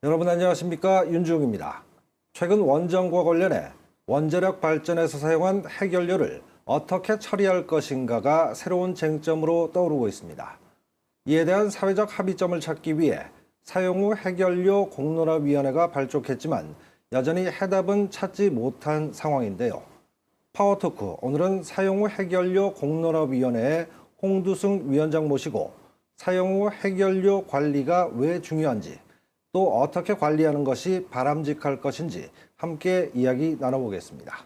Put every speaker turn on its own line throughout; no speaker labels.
여러분 안녕하십니까? 윤주웅입니다. 최근 원전과 관련해 원자력 발전에서 사용한 핵연료를 어떻게 처리할 것인가가 새로운 쟁점으로 떠오르고 있습니다. 이에 대한 사회적 합의점을 찾기 위해 사용 후 핵연료 공론화위원회가 발족했지만 여전히 해답은 찾지 못한 상황인데요. 파워토크, 오늘은 사용 후 핵연료 공론화위원회의 홍두승 위원장 모시고 사용 후 핵연료 관리가 왜 중요한지, 또 어떻게 관리하는 것이 바람직할 것인지 함께 이야기 나눠보겠습니다.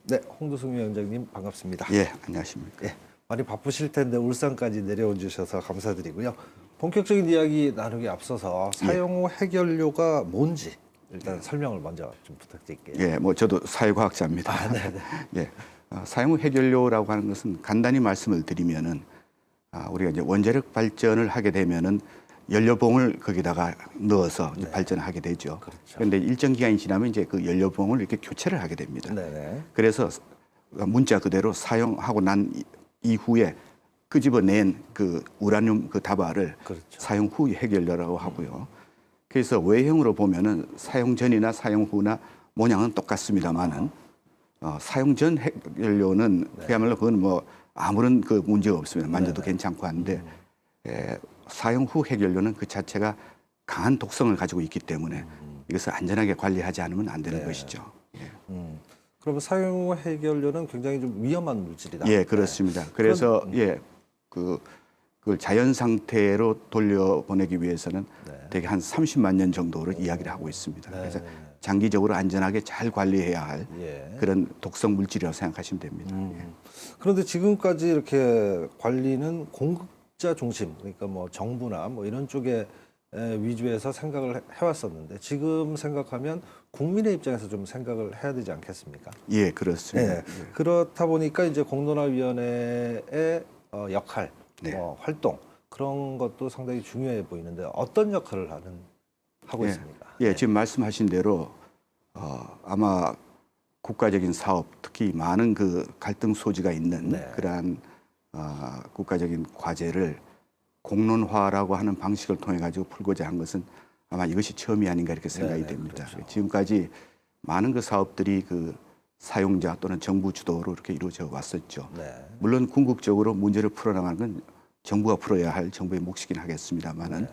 네, 홍두승 위원장님 반갑습니다.
예, 안녕하십니까.
예, 많이 바쁘실 텐데 울산까지 내려와 주셔서 감사드리고요. 본격적인 이야기 나누기 앞서서 사용 후 핵연료가 뭔지 일단 설명을 먼저 좀 부탁드릴게요.
예, 뭐 저도 사회과학자입니다.
아, 네네.
예, 사용 후 핵연료라고 하는 것은 간단히 말씀을 드리면은 우리가 이제 원자력 발전을 하게 되면은 연료봉을 거기다가 넣어서 이제 발전을 하게 되죠.
그렇죠.
그런데 일정 기간이 지나면 이제 그 연료봉을 이렇게 교체를 하게 됩니다.
네네.
그래서 문자 그대로 사용하고 난 이후에 끄집어낸 그 우라늄 그 다발을
그렇죠.
사용 후 핵연료라고 하고요. 그래서 외형으로 보면은 사용 전이나 사용 후나 모양은 똑같습니다만은 사용 전 핵연료는 그야말로 그건 뭐 아무런 그 문제가 없습니다. 만져도 괜찮고 한데 사용 후 핵연료는 그 자체가 강한 독성을 가지고 있기 때문에 이것을 안전하게 관리하지 않으면 안 되는 것이죠. 예.
그러면 사용 후 핵연료는 굉장히 좀 위험한 물질이다.
예, 그렇습니다. 그래서 그걸 자연 상태로 돌려보내기 위해서는 대개 한 30만 년 정도를 이야기를 하고 있습니다. 그래서 장기적으로 안전하게 잘 관리해야 할 그런 독성 물질이라고 생각하시면 됩니다. 예.
그런데 지금까지 이렇게 관리는 공급자 중심, 그러니까 뭐 정부나 뭐 이런 쪽에 위주에서 생각을 해왔었는데 지금 생각하면 국민의 입장에서 좀 생각을 해야 되지 않겠습니까?
예, 그렇습니다.
네. 그렇다 보니까 이제 공론화위원회의 역할, 활동 그런 것도 상당히 중요해 보이는데 어떤 역할을 하고 있습니까?
예, 지금 말씀하신 대로 아마 국가적인 사업, 특히 많은 그 갈등 소지가 있는 그러한 국가적인 과제를 공론화라고 하는 방식을 통해 가지고 풀고자 한 것은 아마 이것이 처음이 아닌가 이렇게 생각이 됩니다.
그렇죠.
지금까지 많은 그 사업들이 그 사용자 또는 정부 주도로 이렇게 이루어져 왔었죠. 물론 궁극적으로 문제를 풀어나가는 건 정부가 풀어야 할 정부의 몫이긴 하겠습니다만은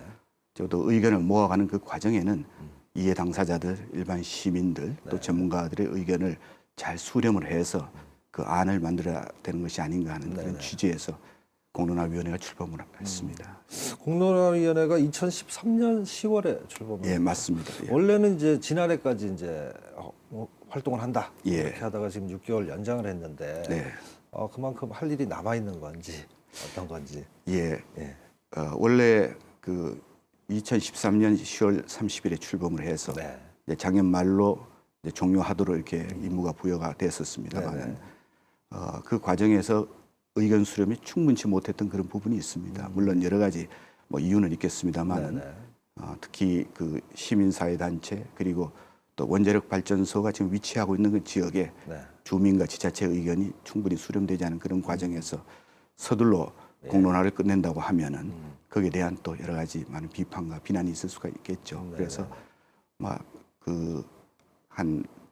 저도 의견을 모아가는 그 과정에는 이해 당사자들, 일반 시민들 또 전문가들의 의견을 잘 수렴을 해서 그 안을 만들어야 되는 것이 아닌가 하는 그런 취지에서 공론화위원회가 출범을 했습니다.
공론화위원회가 2013년 10월에 출범을.
예, 맞습니다. 예.
원래는 이제 지난해까지 이제 활동을 한다
예.
이렇게 하다가 지금 6개월 연장을 했는데 그만큼 할 일이 남아 있는 건지 어떤 건지.
예. 원래 그 2013년 10월 30일에 출범을 해서 이제 작년 말로 이제 종료하도록 이렇게 임무가 부여가 됐었습니다만 그 과정에서 의견 수렴이 충분치 못했던 그런 부분이 있습니다. 물론 여러 가지 뭐 이유는 있겠습니다만 특히 그 시민사회 단체 그리고 또 원자력 발전소가 지금 위치하고 있는 그 지역에 주민과 지자체 의견이 충분히 수렴되지 않은 그런 과정에서 서둘러 공론화를 끝낸다고 하면은 거기에 대한 또 여러 가지 많은 비판과 비난이 있을 수가 있겠죠. 그래서 막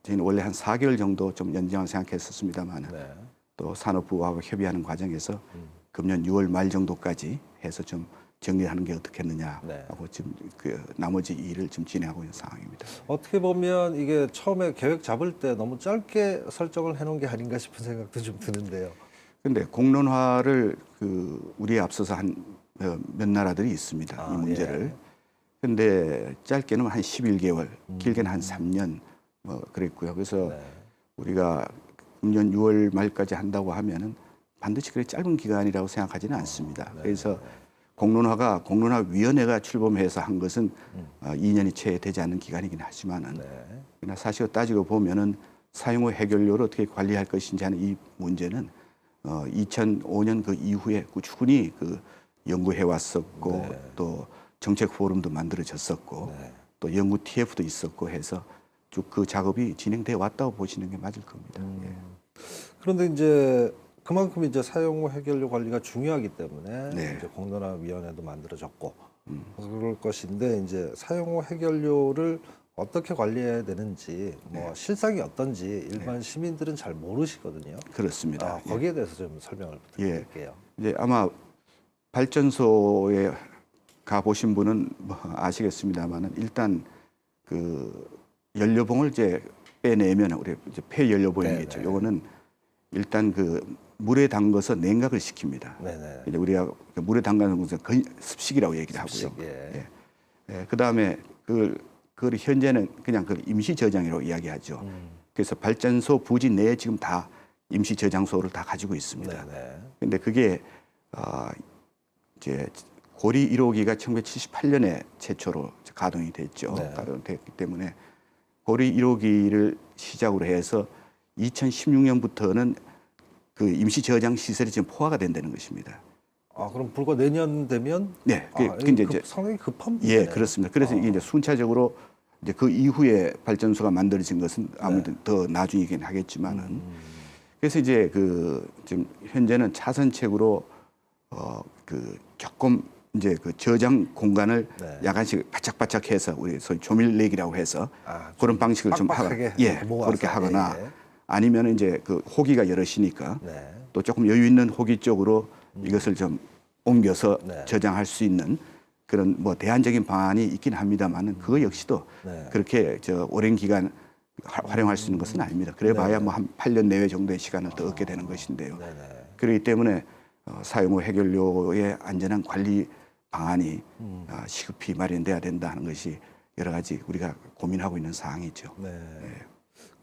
저희는 원래 한 4개월 정도 좀 연장을 생각했었습니다만 또 산업부하고 협의하는 과정에서 금년 6월 말 정도까지 해서 좀 정리하는 게 어떻겠느냐하고 지금 그 나머지 일을 좀 진행하고 있는 상황입니다.
어떻게 보면 이게 처음에 계획 잡을 때 너무 짧게 설정을 해놓은 게 아닌가 싶은 생각도 좀 드는데요.
그런데 공론화를 우리에 앞서서 한 몇 나라들이 있습니다. 이 문제를. 그런데 짧게는 한 11개월, 길게는 한 3년 뭐 그랬고요. 그래서 우리가 금년 6월 말까지 한다고 하면은 반드시 그렇게 짧은 기간이라고 생각하지는 않습니다. 그래서 공론화위원회가 출범해서 한 것은 2년이 채 되지 않는 기간이긴 하지만은 그러나 사실 따지고 보면은 사용 후 핵연료를 어떻게 관리할 것인지 하는 이 문제는 2005년 그 이후에 꾸준히 그 연구해 왔었고 또 정책 포럼도 만들어졌었고 또 연구 TF도 있었고 해서 쭉 그 작업이 진행돼 왔다고 보시는 게 맞을 겁니다.
그런데 이제 그만큼 이제 사용 후 핵연료 관리가 중요하기 때문에 이제 공론화위원회도 만들어졌고 그럴 것인데 이제 사용 후 해결료를 어떻게 관리해야 되는지 뭐 실상이 어떤지 일반 시민들은 잘 모르시거든요.
그렇습니다.
거기에 대해서 좀 설명을
예.
부탁드릴게요.
이제 아마 발전소에 가 보신 분은 뭐 아시겠습니다만은 일단 그 연료봉을 이제 빼내면 우리 이제 폐연료봉이겠죠.
네네.
요거는 일단 그 물에 담가서 냉각을 시킵니다.
네네.
이제 우리가 물에 담가는 것은 거의 습식이라고 얘기를 하고요.
습식, 예.
그다음에 그걸 현재는 그냥 그 임시 저장이라고 이야기하죠. 그래서 발전소 부지 내에 지금 다 임시 저장소를 다 가지고 있습니다.
네네.
근데 그게 이제 고리 1호기가 1978년에 최초로 가동이 됐죠.
네.
가동됐기 때문에 고리 1호기를 시작으로 해서 2016년부터는 그 임시 저장 시설이 지금 포화가 된다는 것입니다.
그럼 불과 내년 되면
네,
상당히 급한
예,
문제네요.
그렇습니다. 그래서 이게 이제 순차적으로 이제 그 이후에 발전소가 만들어진 것은 아무래도 더 나중이긴 하겠지만은 그래서 이제 그 지금 현재는 차선책으로 그 조금 이제 그 저장 공간을 약간씩 바짝바짝해서 우리 소위 조밀내기라고 해서 그런 방식을 좀
빡빡하게 모아서,
그렇게 하거나 아니면 이제 그 호기가 여럿이니까 또 조금 여유 있는 호기 쪽으로 이것을 좀 옮겨서 저장할 수 있는 그런 뭐 대안적인 방안이 있긴 합니다만은 그거 역시도 그렇게 오랜 기간 활용할 수 있는 것은 아닙니다. 그래봐야 뭐 한 8년 내외 정도의 시간을 더 얻게 되는 것인데요. 그렇기 때문에 사용 후 해결료의 안전한 관리 방안이 시급히 마련돼야 된다 하는 것이 여러 가지 우리가 고민하고 있는 사항이죠.
네.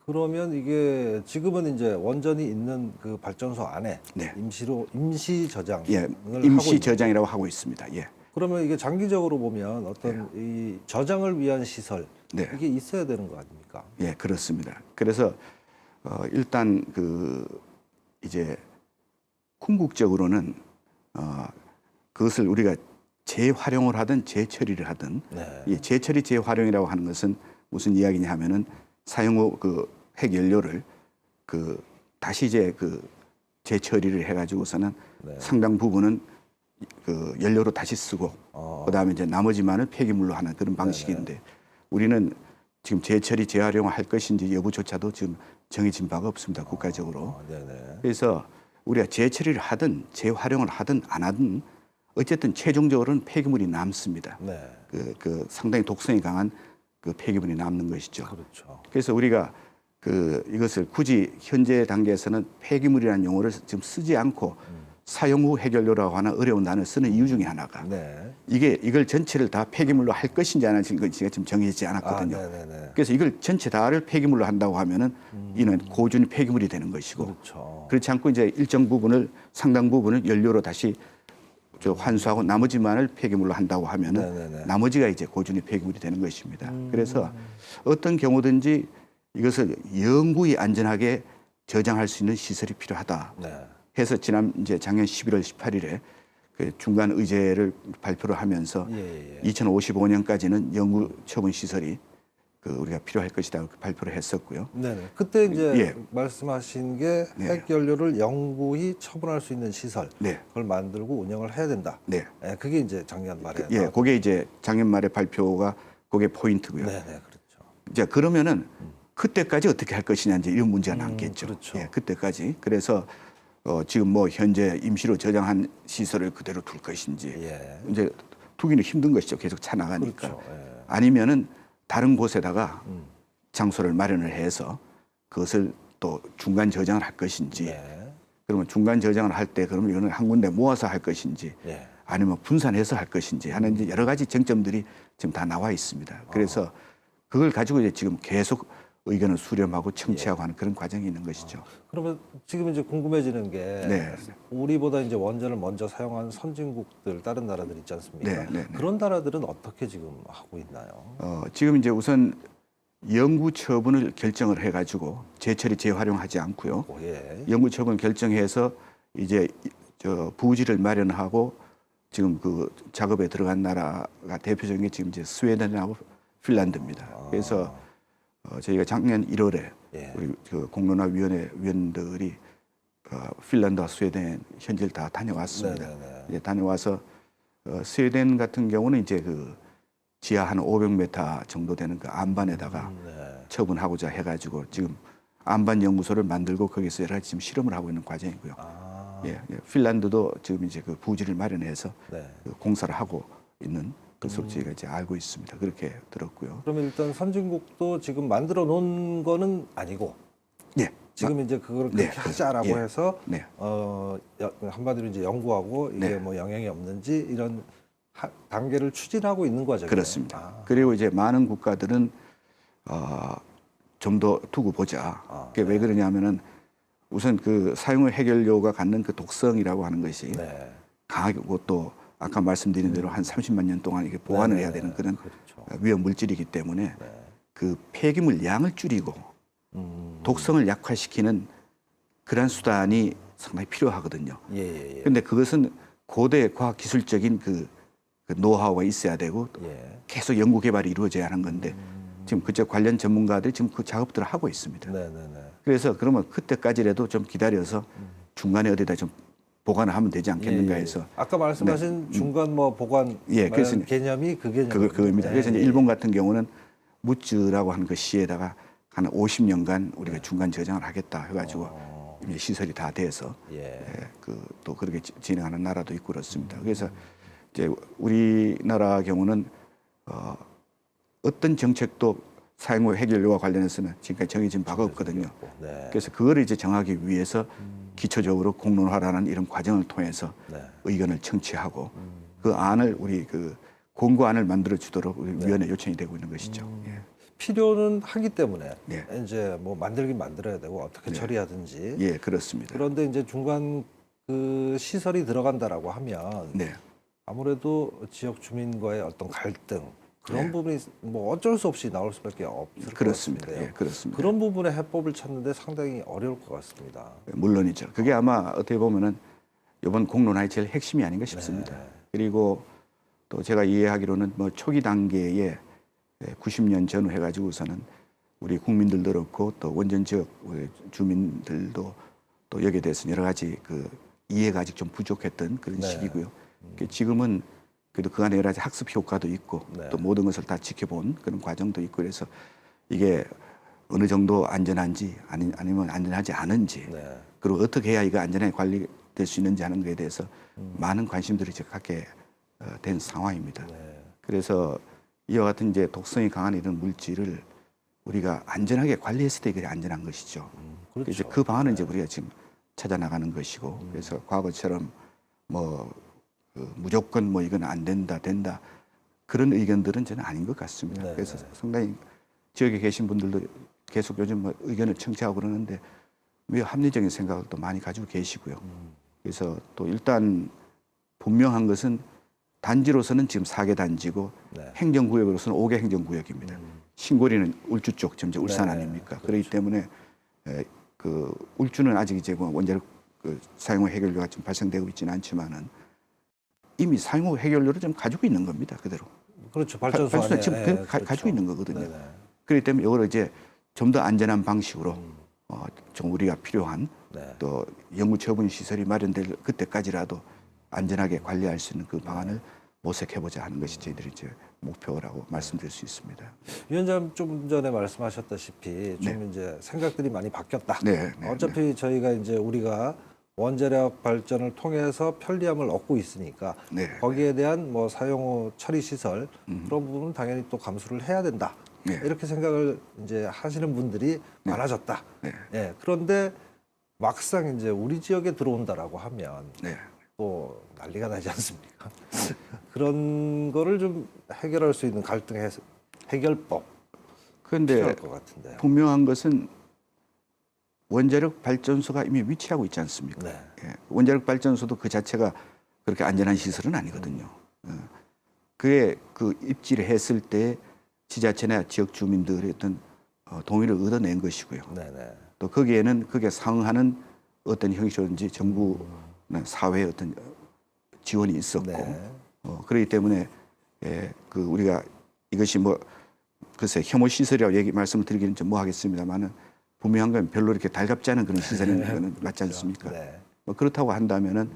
그러면 이게 지금은 이제 원전이 있는 그 발전소 안에 임시 저장을
임시
하고
저장이라고 하고 있습니다. 예.
그러면 이게 장기적으로 보면 어떤 이 저장을 위한 시설 이게 있어야 되는 거 아닙니까?
예, 그렇습니다. 그래서 일단 그 이제 궁극적으로는 그것을 우리가 재활용을 하든 재처리를 하든 이 재처리 재활용이라고 하는 것은 무슨 이야기냐 하면은 사용 후 그 핵연료를 그 다시 이제 그 재처리를 해가지고서는 상당 부분은 그 연료로 다시 쓰고 그다음에 이제 나머지만을 폐기물로 하는 그런 방식인데 우리는 지금 재처리 재활용을 할 것인지 여부조차도 지금 정해진 바가 없습니다. 국가적으로. 그래서 우리가 재처리를 하든 재활용을 하든 안 하든 어쨌든 최종적으로는 폐기물이 남습니다. 그 상당히 독성이 강한 그 폐기물이 남는 것이죠.
그렇죠.
그래서 우리가 그 이것을 굳이 현재 단계에서는 폐기물이라는 용어를 지금 쓰지 않고 사용 후 해결료라고 하는 어려운 단어를 쓰는 이유 중에 하나가 이걸 전체를 다 폐기물로 할 것인지 안 할지가 지금 정해지지 않았거든요. 그래서 이걸 전체 다를 폐기물로 한다고 하면은 이는 고준위 폐기물이 되는 것이고 그렇지 않고 이제 일정 부분을 상당 부분을 연료로 다시 환수하고 나머지만을 폐기물로 한다고 하면은 나머지가 이제 고준위 폐기물이 되는 것입니다. 그래서 어떤 경우든지 이것을 영구히 안전하게 저장할 수 있는 시설이 필요하다. 해서 이제 작년 11월 18일에 그 중간 의제를 발표를 하면서 2055년까지는 영구 처분 시설이 그 우리가 필요할 것이다 이렇게 발표를 했었고요.
그때 이제 말씀하신 게 핵연료를 영구히 처분할 수 있는 시설 그걸 만들고 운영을 해야 된다. 그게 이제 작년 말에.
그게 이제 작년 말에 발표가 그게 포인트고요.
그렇죠.
이제 그러면은 그때까지 어떻게 할 것이냐 이제 이런 문제가 남겠죠.
그렇죠.
그때까지. 그래서 지금 뭐 현재 임시로 저장한 시설을 그대로 둘 것인지 이제 두기는 힘든 것이죠. 계속 차 나가니까. 아니면은 다른 곳에다가 장소를 마련을 해서 그것을 또 중간 저장을 할 것인지 그러면 중간 저장을 할 때 그러면 이거는 한 군데 모아서 할 것인지 아니면 분산해서 할 것인지 하는 이제 여러 가지 쟁점들이 지금 다 나와 있습니다. 그래서 그걸 가지고 이제 지금 계속 의견을 수렴하고 청취하고 하는 그런 과정이 있는 것이죠.
그러면 지금 이제 궁금해지는 게 우리보다 이제 원전을 먼저 사용한 선진국들 다른 나라들 있지 않습니까? 그런 나라들은 어떻게 지금 하고 있나요?
지금 이제 우선 영구 처분을 결정을 해가지고 재처리 재활용하지 않고요. 영구 처분 결정해서 이제 부지를 마련하고 지금 그 작업에 들어간 나라가 대표적인 게 지금 이제 스웨덴하고 핀란드입니다. 그래서 저희가 작년 1월에 우리 그 공론화위원회 위원들이 핀란드와 스웨덴 현지를 다 다녀왔습니다. 이제 다녀와서 스웨덴 같은 경우는 이제 그 지하 한 500m 정도 되는 그 안반에다가
네.
처분하고자 해가지고 지금 안반 연구소를 만들고 거기서 여러 가지 지금 실험을 하고 있는 과정이고요.
아,
예, 핀란드도 지금 이제 그 부지를 마련해서
네.
그 공사를 하고 있는 것으로 저희가 이제 알고 있습니다. 그렇게 들었고요.
그러면 일단 선진국도 지금 만들어 놓은 거는 아니고
예,
지금 이제 그걸
네,
그렇게 하자라고
예.
해서
네.
한마디로 이제 연구하고 이게
네.
뭐 영향이 없는지 이런 단계를 추진하고 있는 거죠.
그렇습니다.
아,
그리고 이제 많은 국가들은 좀 더 두고 보자. 그게 왜 그러냐면은 우선 그 사용후 해결료가 갖는 그 독성이라고 하는 것이
네.
강하고 또 아까 말씀드린 대로 한 30만 년 동안 이게 보관을 해야 되는 그런
그렇죠.
위험 물질이기 때문에
네.
그 폐기물 양을 줄이고 독성을 약화시키는 그런 수단이 상당히 필요하거든요.
예, 예, 예.
그런데 그것은 고대 과학 기술적인 그 노하우가 있어야 되고
예.
계속 연구 개발이 이루어져야 하는 건데 지금 그쪽 관련 전문가들이 지금 그 작업들을 하고 있습니다.
네, 네, 네.
그래서 그러면 그때까지라도 좀 기다려서 중간에 어디다 좀 보관을 하면 되지 않겠는가
예, 예.
해서
아까 말씀하신 중간 뭐 보관
예, 그래서
개념이 그 개념
그겁니다. 그래서 이제 일본 같은 경우는 무츠라고 하는 그 시에다가 한 50년간 우리가 중간 저장을 하겠다 해가지고 이제 시설이 다 돼서
예.
또 그렇게 진행하는 나라도 있고 그렇습니다. 그래서 이제 우리나라 경우는 어떤 정책도 사용 후 해결료와 관련해서는 지금까지 정해진 바가 없거든요.
네.
그래서 그거를 이제 정하기 위해서 기초적으로 공론화라는 이런 과정을 통해서
네.
의견을 청취하고 그 안을 우리 그 공고안을 만들어 주도록 우리 위원회 요청이 되고 있는 것이죠. 예.
필요는 하기 때문에
네.
이제 뭐 만들긴 만들어야 되고 어떻게 처리하든지.
예, 그렇습니다.
그런데 이제 중간 그 시설이 들어간다라고 하면
네.
아무래도 지역 주민과의 어떤 갈등 그런
네.
부분이 뭐 어쩔 수 없이 나올 수밖에 없을
그렇습니다.
것 같은데요.
예, 그렇습니다.
그런 부분에 해법을 찾는데 상당히 어려울 것 같습니다.
물론이죠. 그게 아마 어떻게 보면은 이번 공론화의 제일 핵심이 아닌가 싶습니다.
네.
그리고 또 제가 이해하기로는 뭐 초기 단계에 90년 전후 해가지고서는 우리 국민들도 그렇고 또 원전 지역 우리 주민들도 또 여기에 대해서 여러 가지 그 이해가 아직 좀 부족했던 그런
네.
시기고요. 지금은 그래도 그 안에 여러 가지 학습 효과도 있고
네.
또 모든 것을 다 지켜본 그런 과정도 있고 그래서 이게 어느 정도 안전한지 아니면 안전하지 않은지
네.
그리고 어떻게 해야 이거 안전하게 관리될 수 있는지 하는 것에 대해서 많은 관심들이 이제 갖게 된 상황입니다.
네.
그래서 이와 같은 이제 독성이 강한 이런 물질을 우리가 안전하게 관리했을 때 그게 안전한 것이죠.
그렇죠.
이제 그 방안은 이제 우리가 지금 찾아 나가는 것이고 그래서 과거처럼 뭐 무조건 뭐 이건 안 된다 그런 의견들은 저는 아닌 것 같습니다.
네.
그래서 상당히 지역에 계신 분들도 계속 요즘 뭐 의견을 청취하고 그러는데 왜 합리적인 생각을 또 많이 가지고 계시고요. 그래서 또 일단 분명한 것은 단지로서는 지금 4개 단지고
네.
행정구역으로서는 5개 행정구역입니다. 신고리는 울주 쪽, 점점 울산
네,
아닙니까? 그렇기 때문에 그 울주는 아직 이제 뭐 원자력 그 사용 후 해결료가 좀 발생되고 있지는 않지만은 이미 사용 후 해결료를 좀 가지고 있는 겁니다. 그대로.
그렇죠. 발전소
발전소
안에
지금
그렇죠.
가지고 있는 거거든요.
네네.
그렇기 때문에 이걸 이제 좀 더 안전한 방식으로 좀 우리가 필요한
네.
또 연구 처분 시설이 마련될 그때까지라도 안전하게 관리할 수 있는 그 방안을 모색해보자 하는 것이 저희들이 이제 목표라고 말씀드릴 수 있습니다.
위원장 좀 전에 말씀하셨다시피 좀 이제 생각들이 많이 바뀌었다.
네, 네,
어차피 저희가 이제 우리가 원자력 발전을 통해서 편리함을 얻고 있으니까
네.
거기에 대한 뭐 사용 후 처리 시설 그런 부분은 당연히 또 감수를 해야 된다.
네.
이렇게 생각을 이제 하시는 분들이 많아졌다.
네.
예, 그런데 막상 이제 우리 지역에 들어온다라고 하면
네.
또 난리가 나지 않습니까? 그런 거를 좀 해결할 수 있는 갈등 해결법
그런데
필요할 것 같은데요.
분명한 것은 원자력 발전소가 이미 위치하고 있지 않습니까?
네.
예. 원자력 발전소도 그 자체가 그렇게 안전한 시설은 아니거든요. 그에 그 입지를 했을 때 지자체나 지역 주민들의 어떤 동의를 얻어낸 것이고요.
네네.
또 거기에는 그게 상응하는 어떤 형식이든지 정부나 사회의 어떤 지원이 있었고
네.
그렇기 때문에 그 우리가 이것이 뭐 글쎄 혐오 시설이라고 말씀을 드리기는 좀 뭐 하겠습니다만은 분명한 건 별로 이렇게 달갑지 않은 그런 시설인 거는 맞지 않습니까?
네.
뭐 그렇다고 한다면은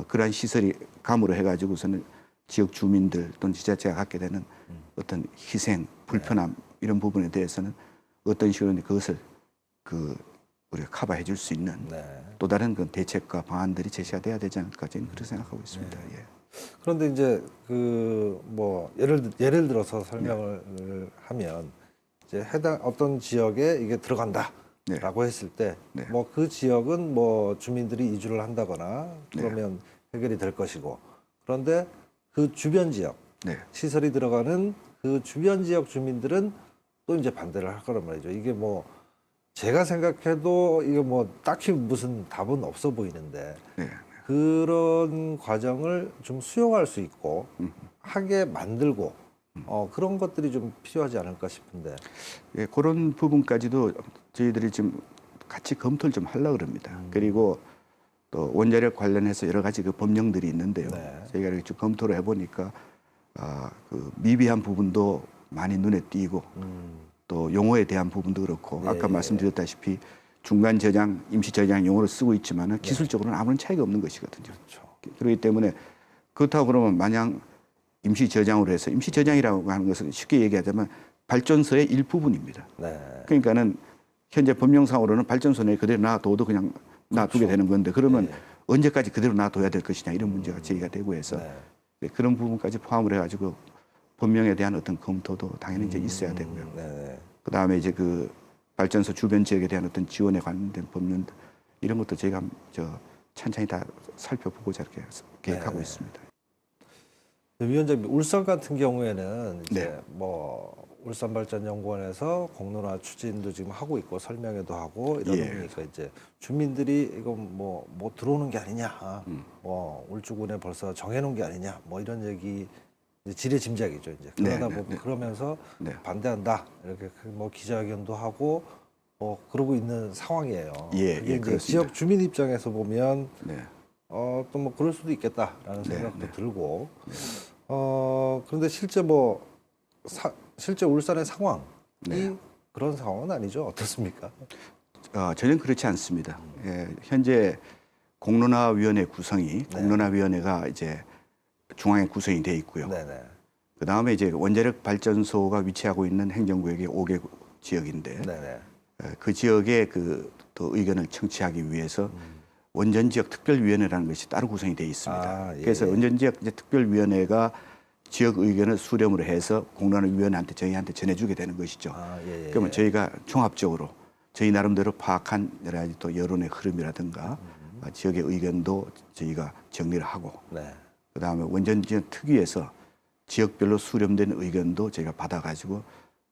그러한 시설이 감으로 해가지고서는 지역 주민들 또는 지자체가 갖게 되는 어떤 희생, 불편함 이런 부분에 대해서는 어떤 식으로 그것을 우리가 커버해 줄 수 있는 또 다른 그 대책과 방안들이 제시가 돼야 되지 않을까 저는 그렇게 생각하고 있습니다. 예.
그런데 이제 뭐 예를 들어서 설명을 하면 이제 해당 어떤 지역에 이게 들어간다라고 했을 때 뭐 그 지역은 뭐 주민들이 이주를 한다거나 그러면 해결이 될 것이고, 그런데 그 주변 지역 시설이 들어가는 그 주변 지역 주민들은 또 이제 반대를 할 거란 말이죠. 이게 뭐 제가 생각해도 이거 뭐 딱히 무슨 답은 없어 보이는데 그런 과정을 좀 수용할 수 있고 하게 만들고 그런 것들이 좀 필요하지 않을까 싶은데.
예, 그런 부분까지도 저희들이 지금 같이 검토를 좀 하려고 합니다. 그리고 또 원자력 관련해서 여러 가지 그 법령들이 있는데요. 저희가 이렇게 쭉 검토를 해보니까 그 미비한 부분도 많이 눈에 띄고 또 용어에 대한 부분도 그렇고 아까 말씀드렸다시피 중간 저장, 임시 저장 용어를 쓰고 있지만은 기술적으로는 아무런 차이가 없는 것이거든요. 그렇기 때문에 그렇다고 그러면 마냥 임시 저장으로 해서 임시 저장이라고 하는 것은 쉽게 얘기하자면 발전소의 일부분입니다. 그러니까는 현재 법령상으로는 발전소 내에 그대로 놔둬도 그냥 놔두게 되는 건데 그러면 언제까지 그대로 놔둬야 될 것이냐 이런 문제가 제기가 되고 해서 그런 부분까지 포함을 해가지고 법령에 대한 어떤 검토도 당연히 이제 있어야 되고요. 그 다음에 이제 그 발전소 주변 지역에 대한 어떤 지원에 관련된 법령 이런 것도 저희가 천천히 다 살펴보고자 이렇게 계획하고 있습니다.
위원장님, 울산 같은 경우에는 이제 뭐 울산발전연구원에서 공론화 추진도 지금 하고 있고 설명회도 하고 이러다 보니까 이제 주민들이 이거 뭐 들어오는 게 아니냐, 뭐 울주군에 벌써 정해놓은 게 아니냐, 뭐 이런 얘기 이제 지레짐작이죠. 이제 그러다 보면 그러면서 반대한다 이렇게 뭐 기자회견도 하고 뭐 그러고 있는 상황이에요. 그게 이제 지역 주민 입장에서 보면 또 뭐 그럴 수도 있겠다라는 생각도 들고 그런데 실제 실제 울산의 상황이 그런 상황은 아니죠. 어떻습니까?
전혀 그렇지 않습니다. 현재 공론화위원회 구성이 공론화위원회가 이제 중앙에 구성이 돼 있고요. 그 다음에 이제 원자력 발전소가 위치하고 있는 행정구역의 5개 지역인데 그 지역의 또 의견을 청취하기 위해서 원전지역 특별위원회라는 것이 따로 구성이 돼 있습니다. 그래서 원전지역 특별위원회가 지역 의견을 수렴을 해서 공론화위원회한테 저희한테 전해주게 되는 것이죠. 그러면 저희가 종합적으로 저희 나름대로 파악한 여러 가지 또 여론의 흐름이라든가 지역의 의견도 저희가 정리를 하고 그다음에 원전지역 특위에서 지역별로 수렴된 의견도 저희가 받아가지고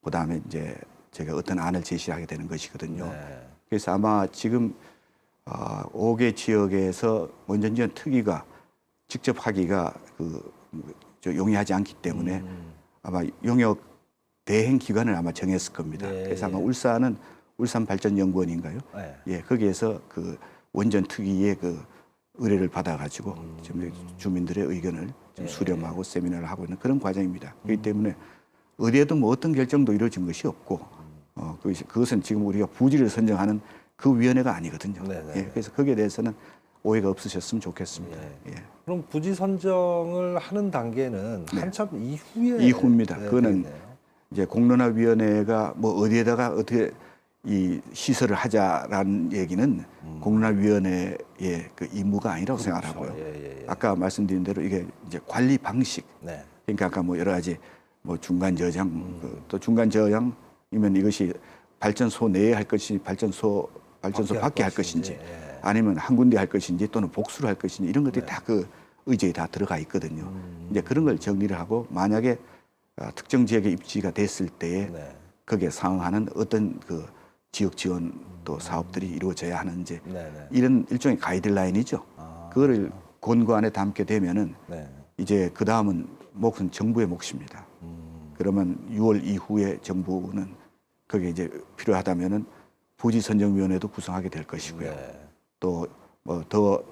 그다음에 이제 제가 어떤 안을 제시하게 되는 것이거든요. 그래서 아마 지금 5개 지역에서 원전지역 특위가 직접 하기가 용이하지 않기 때문에 아마 용역 대행 기관을 아마 정했을 겁니다. 그래서 아마 울산은 울산발전연구원인가요? 예, 거기에서 그 원전 특위의 의뢰를 받아가지고 지금 주민들의 의견을 좀 수렴하고 세미나를 하고 있는 그런 과정입니다. 그렇기 때문에 어디에도 뭐 어떤 결정도 이루어진 것이 없고 그것은 지금 우리가 부지를 선정하는 그 위원회가 아니거든요. 예, 그래서 거기에 대해서는 오해가 없으셨으면 좋겠습니다.
그럼 부지 선정을 하는 단계는 한참 이후에
이후입니다. 그거는 이제 공론화위원회가 뭐 어디에다가 어떻게 이 시설을 하자라는 얘기는 공론화위원회의 그 임무가 아니라고 생각하고요. 아까 말씀드린 대로 이게 이제 관리 방식. 그러니까 아까 뭐 여러 가지 뭐 중간 저장 또 중간 저장이면 이것이 발전소 내에 할 것이 발전소 밖에 할 것인지 아니면 한 군데 할 것인지 또는 복수를 할 것인지 이런 것들이 다 그 의제에 다 들어가 있거든요. 이제 그런 걸 정리를 하고 만약에 특정 지역에 입지가 됐을 때에 거기에 상응하는 어떤 그 지역 지원 또 사업들이 이루어져야 하는지 이런 일종의 가이드라인이죠. 그거를 권고 안에 담게 되면은 이제 그 다음은 몫은 정부의 몫입니다. 그러면 6월 이후에 정부는 거기에 이제 필요하다면은 부지선정위원회도 구성하게 될 것이고요. 또 뭐 더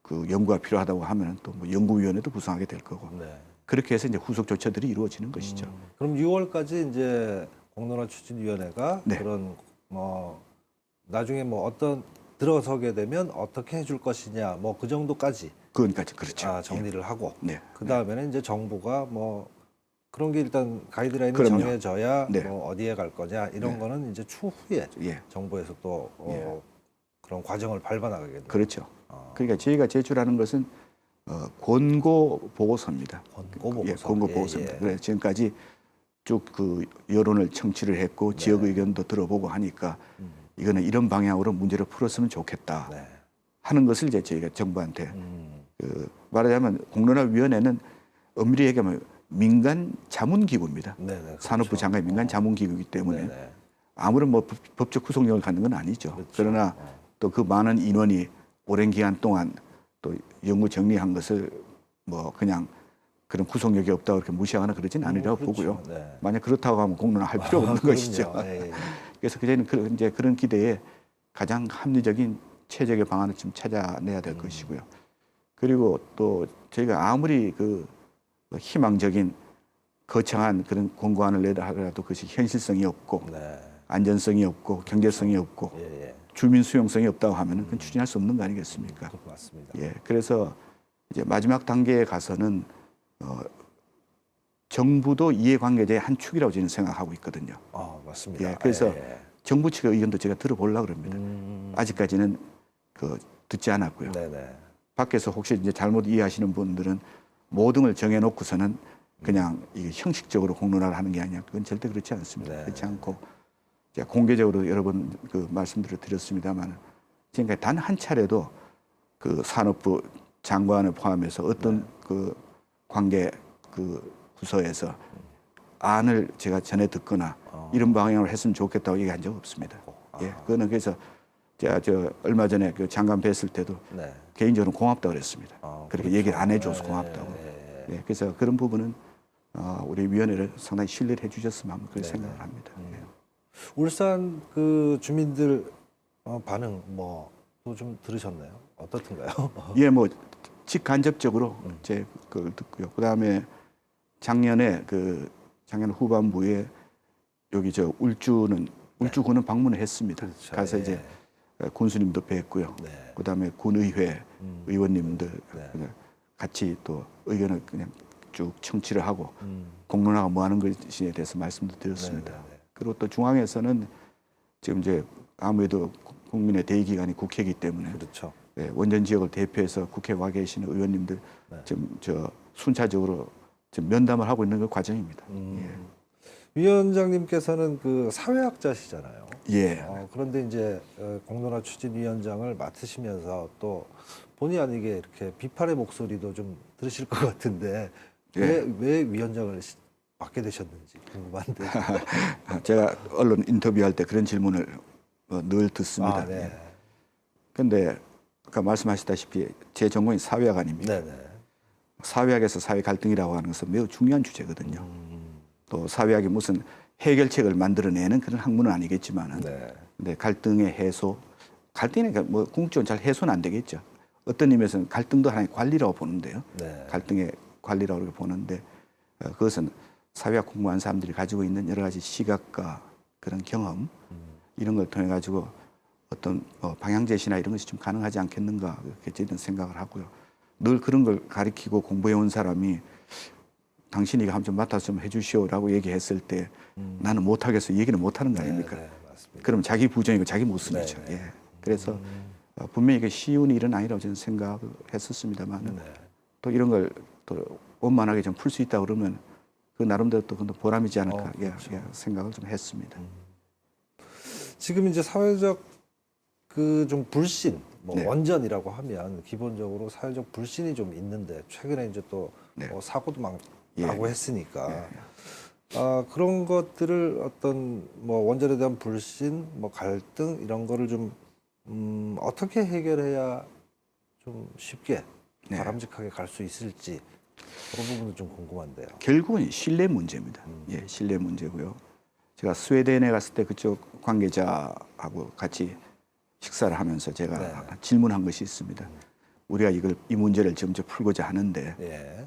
그 연구가 필요하다고 하면 또 뭐 연구위원회도 구성하게 될 거고. 그렇게 해서 이제 후속 조처들이 이루어지는 것이죠.
그럼 6월까지 이제 공론화 추진위원회가 그런 나중에 뭐 어떤 들어서게 되면 어떻게 해줄 것이냐 뭐 그 정도까지
그러니까 그렇죠.
정리를 하고
네.
그 다음에는 이제 정부가 뭐 그런 게 일단 가이드라인이
그럼요.
정해져야
네.
뭐 어디에 갈 거냐 이런
네.
거는 이제 추후에
예.
정부에서 또 그런 과정을 밟아나가겠네요.
그렇죠. 그러니까 저희가 제출하는 것은 권고 보고서입니다.
권고 보고서.
예, 권고 보고서입니다.
예.
그래서 지금까지 쭉 그 여론을 청취를 했고 지역 의견도 들어보고 하니까 이거는 이런 방향으로 문제를 풀었으면 좋겠다
네.
하는 것을 이제 저희가 정부한테 말하자면 공론화위원회는 엄밀히 얘기하면 민간 자문기구입니다.
네네,
산업부
그렇죠.
장관의 민간 자문기구이기 때문에
네네.
아무런 뭐 법적 구속력을 갖는 건 아니죠.
그렇죠.
그러나 또 그 많은 인원이 오랜 기간 동안 또 연구 정리한 것을 뭐 그냥 그런 구속력이 없다고 그렇게 무시하거나 그러진 않으리라고
그렇죠.
보고요.
네.
만약 그렇다고 하면 공론화할 필요가 없는
그럼요.
것이죠.
예, 예.
그래서 저희는 이제 그런 기대에 가장 합리적인 최적의 방안을 좀 찾아내야 될 것이고요. 그리고 또 저희가 아무리 그 희망적인 거창한 그런 권고안을 내라 하더라도 그것이 현실성이 없고
네.
안전성이 없고 경제성이 없고
예, 예.
주민 수용성이 없다고 하면은 그건 추진할 수 없는 거 아니겠습니까?
그거 맞습니다.
예, 그래서 이제 마지막 단계에 가서는 정부도 이해관계자의 한 축이라고 저는 생각하고 있거든요.
맞습니다.
예, 그래서
예.
정부 측의 의견도 제가 들어보려고 합니다. 아직까지는 듣지 않았고요.
네네.
밖에서 혹시 이제 잘못 이해하시는 분들은 모든 걸 정해놓고서는 그냥 이게 형식적으로 공론화를 하는 게 아니야. 그건 절대 그렇지 않습니다.
네.
그렇지 않고 제가 공개적으로 여러 번 그 말씀들을 드렸습니다만 지금까지 단 한 차례도 그 산업부 장관을 포함해서 어떤 그 관계 그 부서에서 안을 제가 전해 듣거나 이런 방향으로 했으면 좋겠다고 얘기한 적 없습니다. 예, 그거는 그래서 제가 얼마 전에 그 장관 뵀을 때도
네.
개인적으로 고맙다고 그랬습니다. 그렇게
그렇죠.
얘기를 안 해줘서 고맙다고. 예, 그래서 그런 부분은 우리 위원회를 상당히 신뢰를 해주셨으면 하는 그런 생각을 합니다. 예.
울산 그 주민들 반응 뭐도 좀 들으셨나요? 어떻든가요?
예, 뭐 직간접적으로 제 그걸 듣고요. 그다음에 작년 후반부에 여기 울주군은 방문을 했습니다.
그렇죠.
가서
예.
이제 군수님도 뵙고요.
네.
그다음에 군의회 의원님들
네.
그냥 같이 또 의견을 그냥 쭉 청취를 하고 공론화가 뭐 하는 것에 대해서 말씀도 드렸습니다.
네, 네, 네.
그리고 또 중앙에서는 지금 이제 아무래도 국민의 대의기관이 국회이기 때문에
그렇죠.
예, 원전 지역을 대표해서 국회에 와 계시는 의원님들 지금 순차적으로 지금 면담을 하고 있는 그 과정입니다.
위원장님께서는 그 사회학자시잖아요.
예.
그런데 이제 공론화 추진위원장을 맡으시면서 또 본의 아니게 이렇게 비판의 목소리도 좀 들으실 것 같은데 왜 위원장을 맡게 되셨는지 궁금한데.
제가 언론 인터뷰할 때 그런 질문을 늘 듣습니다.
네.
그런데 아까 말씀하셨다시피 제 전공이 사회학 아닙니까?
네네.
사회학에서 사회 갈등이라고 하는 것은 매우 중요한 주제거든요. 또 사회학이 무슨 해결책을 만들어내는 그런 학문은 아니겠지만은,
네.
근데 갈등의 해소, 갈등이니까 뭐 궁극적으로 잘 해소는 안 되겠죠. 어떤 의미에서는 갈등도 하나의 관리라고 보는데요.
네.
갈등의 관리라고 이렇게 보는데 그것은 사회학 공부한 사람들이 가지고 있는 여러 가지 시각과 그런 경험 이런 걸 통해 가지고 어떤 방향 제시나 이런 것이 좀 가능하지 않겠는가 그렇게 저희는 생각을 하고요. 늘 그런 걸 가리키고 공부해 온 사람이 당신이 이거 한번 맡아서 좀 해주시오라고 얘기했을 때 나는 못하겠어 얘기는 못하는 거 아닙니까?
네, 맞습니다.
그럼 자기 부정이고 자기 모순이죠.
네, 네.
예. 그래서 분명히 이게 쉬운 일은 아니라고 저는 생각을 했었습니다만은 또 이런 걸 또 원만하게 좀 풀 수 있다 그러면 그 나름대로 또 보람이지 않을까
그렇죠.
생각을 좀 했습니다.
지금 이제 사회적 그 좀 불신,
네.
원전이라고 하면 기본적으로 사회적 불신이 좀 있는데 최근에 이제 또
네.
사고도 막
예.
나고 했으니까 그런 것들을 어떤 원전에 대한 불신, 갈등 이런 거를 좀 어떻게 해결해야 좀 쉽게 바람직하게 갈 수 있을지 그런 부분도 좀 궁금한데요.
결국은 신뢰 문제입니다. 예, 신뢰 문제고요. 제가 스웨덴에 갔을 때 그쪽 관계자하고 같이 식사를 하면서 제가 질문한 것이 있습니다. 우리가 이 문제를 점점 풀고자 하는데
예.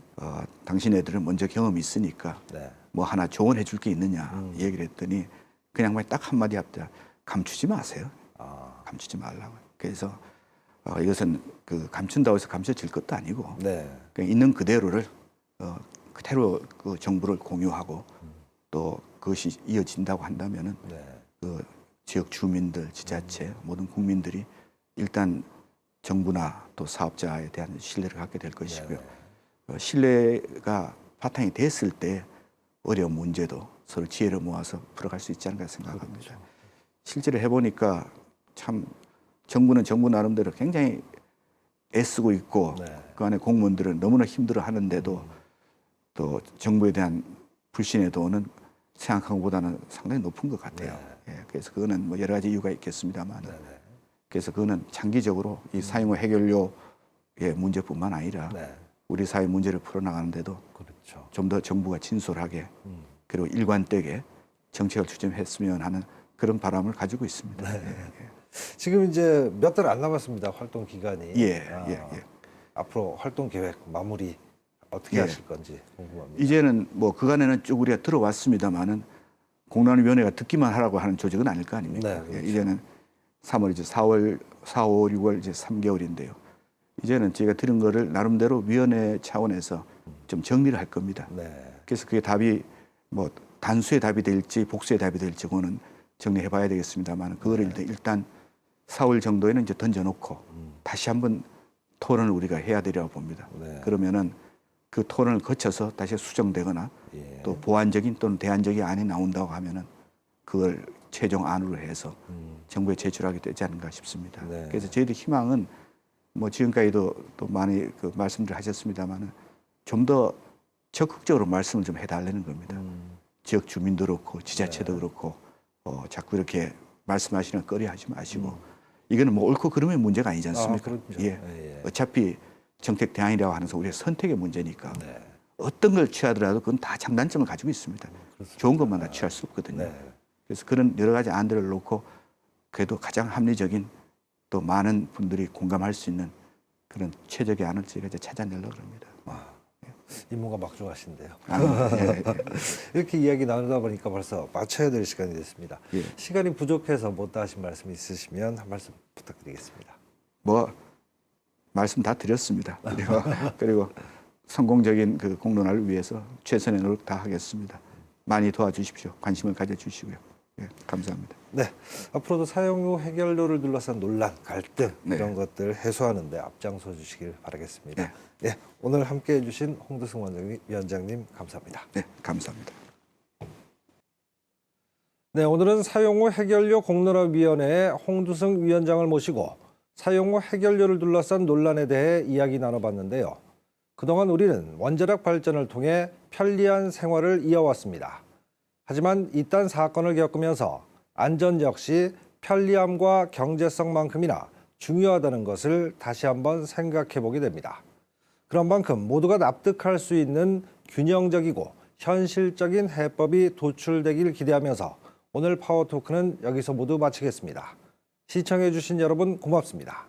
당신네들은 먼저 경험이 있으니까
네.
뭐 하나 조언해 줄 게 있느냐 얘기를 했더니 그냥 딱 한마디 합니다. 감추지 마세요. 감추지 말라고. 그래서 이것은 그 감춘다고 해서 감춰질 것도 아니고
네.
그냥 있는 그대로를 그대로 그 정보를 공유하고 또 그것이 이어진다고 한다면은
네.
그 지역 주민들, 지자체 모든 국민들이 일단 정부나 또 사업자에 대한 신뢰를 갖게 될 것이고요. 신뢰가 바탕이 됐을 때 어려운 문제도 서로 지혜를 모아서 풀어갈 수 있지 않을까 생각합니다.
그렇죠.
실제로 해보니까 참 정부는 정부 나름대로 굉장히 애쓰고 있고
네.
그 안에 공무원들은 너무나 힘들어 하는데도 또 정부에 대한 불신의 도는 생각한 것보다는 상당히 높은 것 같아요. 예, 그래서 그거는 뭐 여러 가지 이유가 있겠습니다만 그래서 그거는 장기적으로 이 사용 후 해결료의 문제뿐만 아니라 우리 사회 문제를 풀어나가는데도
그렇죠.
좀 더 정부가 진솔하게 그리고 일관되게 정책을 추진했으면 하는 그런 바람을 가지고 있습니다.
지금 이제 몇 달 안 남았습니다. 활동 기간이.
예.
앞으로 활동 계획 마무리 어떻게 하실 건지 궁금합니다.
이제는 뭐 그간에는 쭉 우리가 들어왔습니다만은 공론위원회가 듣기만 하라고 하는 조직은 아닐 거 아닙니까?
네, 그렇죠.
이제는 3월 이제 4, 5, 6월 이제 3개월인데요. 이제는 저희가 들은 거를 나름대로 위원회 차원에서 좀 정리를 할 겁니다. 그래서 그게 답이 뭐 단수의 답이 될지 복수의 답이 될지 그거는 정리해 봐야 되겠습니다만 그거를 일단 4월 정도에는 이제 던져놓고 다시 한번 토론을 우리가 해야 되리라고 봅니다. 그러면은 그 토론을 거쳐서 다시 수정되거나 또 보완적인 또는 대안적인 안이 나온다고 하면은 그걸 최종 안으로 해서 정부에 제출하게 되지 않을까 싶습니다. 그래서 저희들 희망은 뭐 지금까지도 또 많이 그 말씀들 하셨습니다만은 좀 더 적극적으로 말씀을 좀 해달라는 겁니다. 지역 주민도 그렇고 지자체도 그렇고 자꾸 이렇게 말씀하시는 꺼려하지 마시고 이거는 뭐 옳고 그름의 문제가 아니지 않습니까?
그렇죠.
어차피 정책 대안이라고 하는 것은 우리의 선택의 문제니까 어떤 걸 취하더라도 그건 다 장단점을 가지고 있습니다. 좋은 것만 다 취할 수 없거든요. 그래서 그런 여러 가지 안들을 놓고 그래도 가장 합리적인 또 많은 분들이 공감할 수 있는 그런 최적의 안을 저희가 이제 찾아내려고 합니다.
임무가 막중하신데요.
예.
이렇게 이야기 나누다 보니까 벌써 마쳐야 될 시간이 됐습니다. 시간이 부족해서 못다 하신 말씀 있으시면 한 말씀 부탁드리겠습니다.
뭐 말씀 다 드렸습니다. 그리고 성공적인 그 공론화를 위해서 최선의 노력 다 하겠습니다. 많이 도와주십시오. 관심을 가져주시고요. 감사합니다.
네, 앞으로도 사용 후 해결료를 둘러싼 논란, 갈등 이런 것들 해소하는 데 앞장서 주시길 바라겠습니다. 오늘 함께해 주신 홍두승 위원장님 감사합니다.
네, 감사합니다.
네, 오늘은 사용 후 해결료 공론화위원회의 홍두승 위원장을 모시고 사용 후 해결료를 둘러싼 논란에 대해 이야기 나눠봤는데요. 그동안 우리는 원자력 발전을 통해 편리한 생활을 이어왔습니다. 하지만 이딴 사건을 겪으면서 안전 역시 편리함과 경제성만큼이나 중요하다는 것을 다시 한번 생각해 보게 됩니다. 그런 만큼 모두가 납득할 수 있는 균형적이고 현실적인 해법이 도출되길 기대하면서 오늘 파워토크는 여기서 모두 마치겠습니다. 시청해 주신 여러분 고맙습니다.